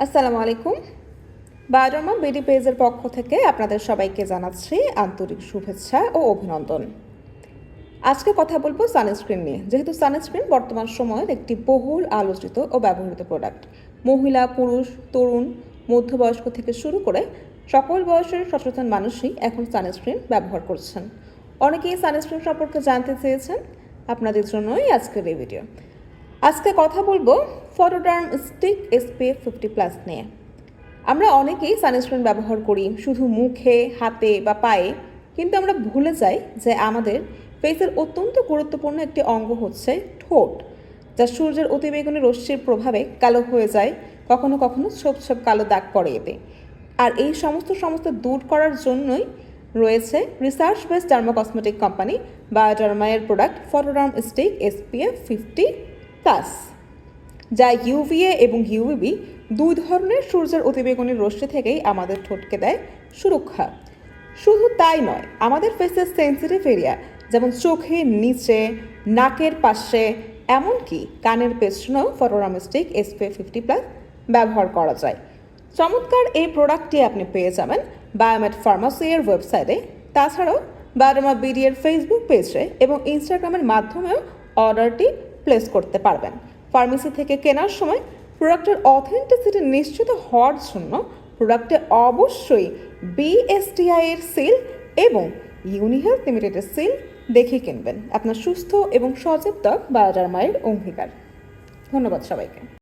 আসসালামু আলাইকুম। Bioderma BD পেজের পক্ষ থেকে আপনাদের সবাইকে জানাচ্ছি আন্তরিক শুভেচ্ছা ও অভিনন্দন। আজকে কথা বলবো সানস্ক্রিন নিয়ে, যেহেতু সানস্ক্রিন বর্তমান সময়ের একটি বহুল আলোচিত ও ব্যবহৃত প্রোডাক্ট। মহিলা, পুরুষ, তরুণ, মধ্যবয়স্ক থেকে শুরু করে সকল বয়সের সচেতন মানুষই এখন সানস্ক্রিন ব্যবহার করছেন। অনেকেই সানস্ক্রিন সম্পর্কে জানতে চেয়েছেন, আপনাদের জন্যই আজকের এই ভিডিও। আজকে কথা বলবো ফটোডার্ম স্টিক SPF 50+ নিয়ে। আমরা অনেকেই সানস্ক্রিন ব্যবহার করি শুধু মুখে, হাতে বা পায়ে, কিন্তু আমরা ভুলে যাই যে আমাদের ফেসের অত্যন্ত গুরুত্বপূর্ণ একটি অঙ্গ হচ্ছে ঠোঁট, যা সূর্যের অতিবেগুনি রশ্মির প্রভাবে কালো হয়ে যায়, কখনো কখনো ছোপ ছোপ কালো দাগ পড়ে এতে। আর এই সমস্ত দূর করার জন্যই রয়েছে research based derma cosmetic company বায়োডার্মায়ের প্রোডাক্ট ফটোডার্ম স্টিক SPF 50+, যা UVA এবং UVB দুই ধরনের সূর্যের অতিবেগুনি রশ্মি থেকেই আমাদের ঠোঁটকে দেয় সুরক্ষা। শুধু তাই নয়, আমাদের ফেসের সেন্সিটিভ এরিয়া যেমন চোখের নিচে, নাকের পাশে, এমনকি কানের পেছনেও ফটোডার্ম স্টিক SPF 50+ ব্যবহার করা যায়। চমৎকার এই প্রোডাক্টটি আপনি পেয়ে যাবেন বায়োমেড ফার্মাসি এর ওয়েবসাইটে, তাছাড়াও বায়োডার্মা বিডি এর ফেসবুক পেজে এবং ইনস্টাগ্রামের মাধ্যমেও অর্ডারটি প্লেস করতে পারবেন। ফার্মেসি থেকে কেনার সময় প্রোডাক্টের অথেন্টিসিটি নিশ্চিত হওয়ার জন্য প্রোডাক্টে অবশ্যই BSTI এর সিল এবং ইউনিহেলথ লিমিটেডের সিল দেখে কিনবেন। আপনার সুস্থ এবং সচেতন বায়োডার্মায়ের অঙ্গীকার। ধন্যবাদ সবাইকে।